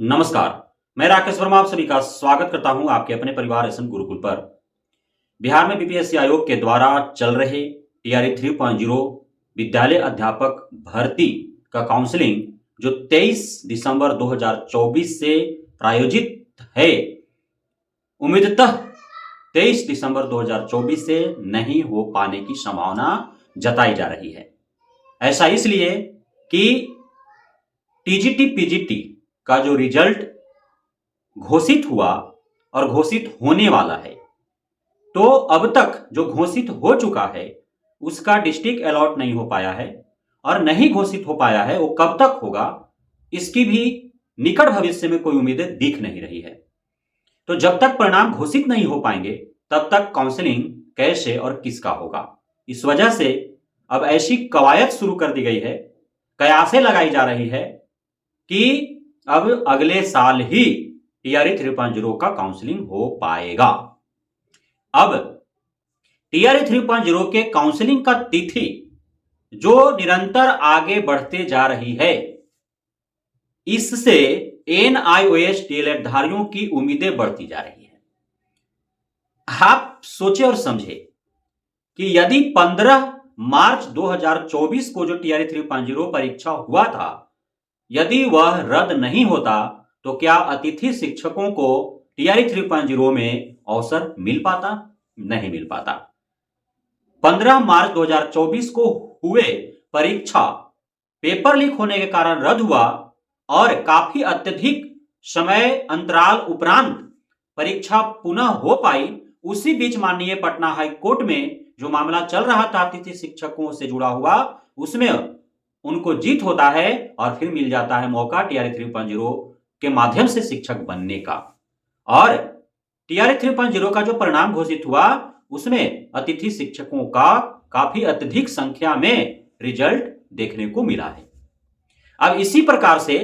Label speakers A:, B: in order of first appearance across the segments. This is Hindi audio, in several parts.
A: नमस्कार। मैं राकेश वर्मा आप सभी का स्वागत करता हूं आपके अपने परिवार एसएम गुरुकुल पर। बिहार में बीपीएससी आयोग के द्वारा चल रहे टीआरई 3.0 विद्यालय अध्यापक भर्ती का काउंसलिंग जो 23 दिसंबर 2024 से प्रायोजित है, उम्मीदतः 23 दिसंबर 2024 से नहीं हो पाने की संभावना जताई जा रही है। ऐसा इसलिए कि टीजीटी पीजीटी का जो रिजल्ट घोषित हुआ और घोषित होने वाला है, तो अब तक जो घोषित हो चुका है उसका डिस्ट्रिक्ट अलॉट नहीं हो पाया है, और नहीं घोषित हो पाया है वो कब तक होगा इसकी भी निकट भविष्य में कोई उम्मीदें दिख नहीं रही है। तो जब तक परिणाम घोषित नहीं हो पाएंगे तब तक काउंसलिंग कैसे और किसका होगा। इस वजह से अब ऐसी कवायद शुरू कर दी गई है, कयासें लगाई जा रही है कि अब अगले साल ही टीआरई 3.0 का काउंसलिंग हो पाएगा। अब टीआरई 3.0 के काउंसलिंग का तिथि जो निरंतर आगे बढ़ते जा रही है, इससे एनआईओएस डीएलएड धारियों की उम्मीदें बढ़ती जा रही है। आप सोचे और समझे कि यदि 15 मार्च 2024 को जो टीआरई 3.0 परीक्षा हुआ था, यदि वह रद्द नहीं होता तो क्या अतिथि शिक्षकों को टीआरई 3.0 में अवसर मिल पाता? नहीं मिल पाता। 15 मार्च 2024 को हुए परीक्षा पेपर लीक होने के कारण रद्द हुआ और काफी अत्यधिक समय अंतराल उपरांत परीक्षा पुनः हो पाई। उसी बीच माननीय पटना हाई कोर्ट में जो मामला चल रहा था अतिथि शिक्षकों से जुड़ा हुआ, उसमें उनको जीत होता है और फिर मिल जाता है मौका टीआरई 3.0 के माध्यम से शिक्षक बनने का। और टीआरई 3.0 का जो परिणाम घोषित हुआ उसमें अतिथि शिक्षकों का काफी अत्यधिक संख्या में रिजल्ट देखने को मिला है। अब इसी प्रकार से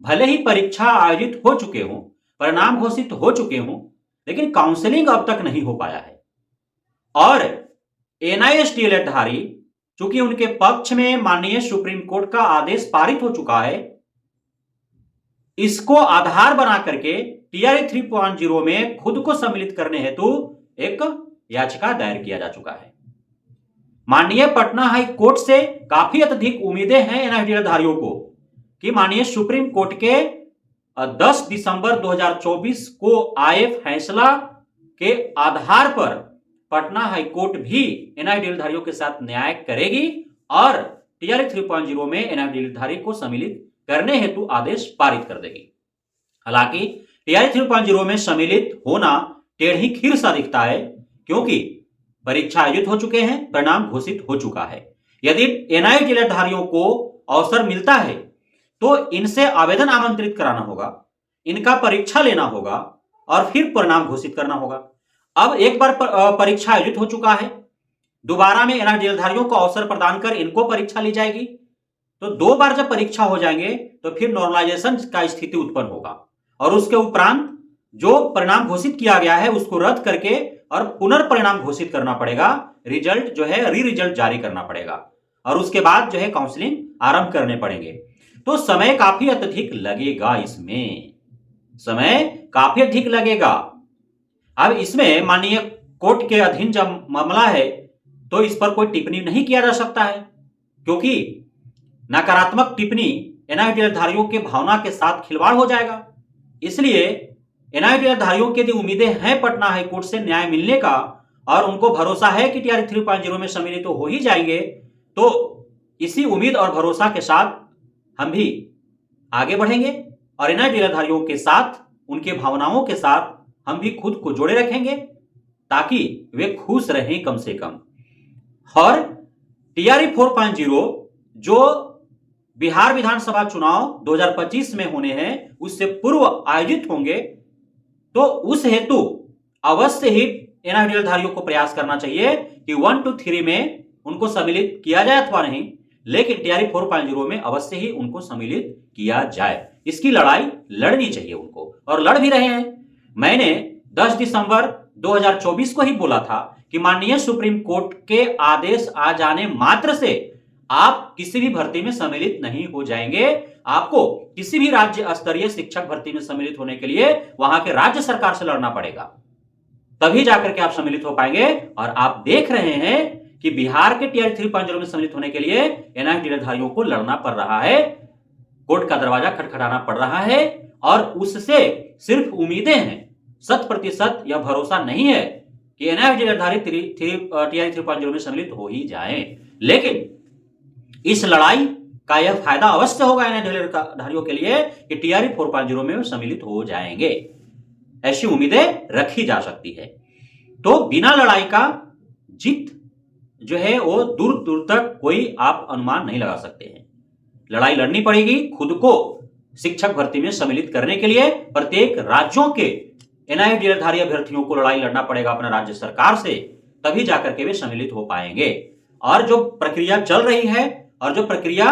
A: भले ही परीक्षा आयोजित हो चुके हों, परिणाम घोषित हो चुके हों, लेकिन काउंसलिंग अब तक नहीं हो पाया है। और एनआईओएस डीएलएड धारी चूंकि उनके पक्ष में माननीय सुप्रीम कोर्ट का आदेश पारित हो चुका है, इसको आधार बना करके टीआरई 3.0 में खुद को सम्मिलित करने हेतु एक याचिका दायर किया जा चुका है। माननीय पटना हाई कोर्ट से काफी अत्यधिक उम्मीदें हैं एनआईओएस धारियों को कि माननीय सुप्रीम कोर्ट के 10 दिसंबर 2024 को आए फैसला के आधार पर पटना हाई कोर्ट भी एनआईओएस धारियों के साथ न्याय करेगी और टीआरई 3.0 में एनआईओएस धारी को सम्मिलित करने हेतु आदेश पारित कर देगी। हालांकि टीआरई 3.0 में सम्मिलित होना टेढ़ी खीर सा दिखता है, क्योंकि परीक्षा आयोजित हो चुके हैं, परिणाम घोषित हो चुका है। यदि एनआईओएस धारियों को अवसर मिलता है तो इनसे आवेदन आमंत्रित कराना होगा, इनका परीक्षा लेना होगा और फिर परिणाम घोषित करना होगा। अब एक बार परीक्षा आयोजित हो चुका है, दोबारा में एनआईओएस धारियों को अवसर प्रदान कर इनको परीक्षा ली जाएगी, तो 2 बार जब परीक्षा हो जाएंगे तो फिर नॉर्मलाइजेशन का स्थिति उत्पन्न होगा और उसके उपरांत जो परिणाम घोषित किया गया है उसको रद्द करके और पुनर्परिणाम घोषित करना पड़ेगा। रिजल्ट जो है री रिजल्ट जारी करना पड़ेगा और उसके बाद जो है काउंसलिंग आरंभ करने पड़ेंगे। तो समय काफी अत्यधिक लगेगा, इसमें समय काफी अधिक लगेगा। अब इसमें माननीय कोर्ट के अधीन जब मामला है तो इस पर कोई टिप्पणी नहीं किया जा सकता है, क्योंकि नकारात्मक टिप्पणी एनआईओएस धारियों के भावना के साथ खिलवाड़ हो जाएगा। इसलिए एनआईओएस धारियों की यदि उम्मीदें हैं पटना हाई कोर्ट से न्याय मिलने का और उनको भरोसा है कि टीआरई 3.0 में सम्मिलित तो हो ही जाएंगे, तो इसी उम्मीद और भरोसा के साथ हम भी आगे बढ़ेंगे और एनआईओएस धारियों के साथ, उनके भावनाओं के साथ हम भी खुद को जोड़े रखेंगे ताकि वे खुश रहें कम से कम। और टीआरई 4.0 जो बिहार विधानसभा चुनाव 2025 में होने हैं उससे पूर्व आयोजित होंगे, तो उस हेतु अवश्य ही एनआईओएस धारियों को प्रयास करना चाहिए कि 1 to 3 में उनको सम्मिलित किया जाए अथवा नहीं, लेकिन टीआरई 4.0 में अवश्य ही उनको सम्मिलित किया जाए। इसकी लड़ाई लड़नी चाहिए उनको और लड़ भी रहे हैं। मैंने 10 दिसंबर 2024 को ही बोला था कि माननीय सुप्रीम कोर्ट के आदेश आ जाने मात्र से आप किसी भी भर्ती में सम्मिलित नहीं हो जाएंगे। आपको किसी भी राज्य स्तरीय शिक्षक भर्ती में सम्मिलित होने के लिए वहां के राज्य सरकार से लड़ना पड़ेगा, तभी जाकर के आप सम्मिलित हो पाएंगे। और आप देख रहे हैं कि बिहार के टीआरई 3.0 में सम्मिलित होने के लिए एनआईटी धारियों को लड़ना पड़ रहा है, कोर्ट का दरवाजा खटखटाना पड़ रहा है, और उससे सिर्फ उम्मीदें हैं, 100% यह भरोसा नहीं है कि एनआईटी निर्धारित टीआरई 3.0 में सम्मिलित हो ही जाएं। लेकिन इस लड़ाई का यह फायदा अवश्य होगा एनआईटी धारियों के लिए कि टीआरई 4.0 में सम्मिलित हो जाएंगे, ऐसी उम्मीदें रखी जा सकती है। तो बिना लड़ाई का जीत जो है वो दूर दूर तक कोई आप अनुमान नहीं लगा सकते हैं। लड़ाई लड़नी पड़ेगी खुद को शिक्षक भर्ती में सम्मिलित करने के लिए। प्रत्येक राज्यों के एनआईटी धारी अभ्यर्थियों को लड़ाई लड़ना पड़ेगा अपने राज्य सरकार से, तभी जाकर के वे सम्मिलित हो पाएंगे। और जो प्रक्रिया चल रही है और जो प्रक्रिया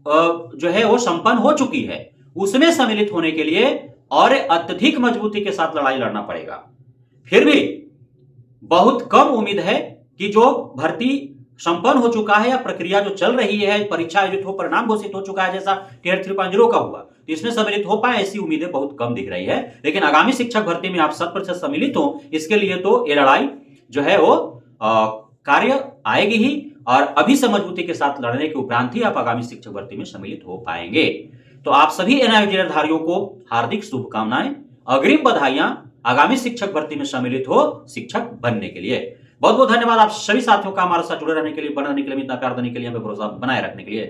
A: जो है वो संपन्न हो चुकी है, उसमें सम्मिलित होने के लिए और अत्यधिक मजबूती के साथ लड़ाई लड़ना पड़ेगा। फिर भी बहुत कम उम्मीद है कि जो भर्ती संपन्न हो चुका है या प्रक्रिया जो चल रही है, परीक्षा आयोजित हो, परिणाम घोषित हो चुका है जैसा टीआरई 3.0 का हुआ, तो इसमें सम्मिलित हो पाए, ऐसी उम्मीदें बहुत कम दिख रही है। लेकिन आगामी शिक्षक भर्ती में आप 100% सम्मिलित हो, इसके लिए तो ये लड़ाई जो है वो कार्य आएगी ही, और अभी से मजबूती के साथ लड़ने के उपरांत ही आप आगामी शिक्षक भर्ती में सम्मिलित हो पाएंगे। तो आप सभी एनआईटी धारियों को हार्दिक शुभकामनाएं, अग्रिम बधाइयां आगामी शिक्षक भर्ती में सम्मिलित हो शिक्षक बनने के लिए। बहुत बहुत धन्यवाद आप सभी साथियों का हमारे साथ जुड़े रहने के लिए, बने रहने के लिए, इतना प्यार देने के लिए, हमें भरोसा बनाए रखने के लिए।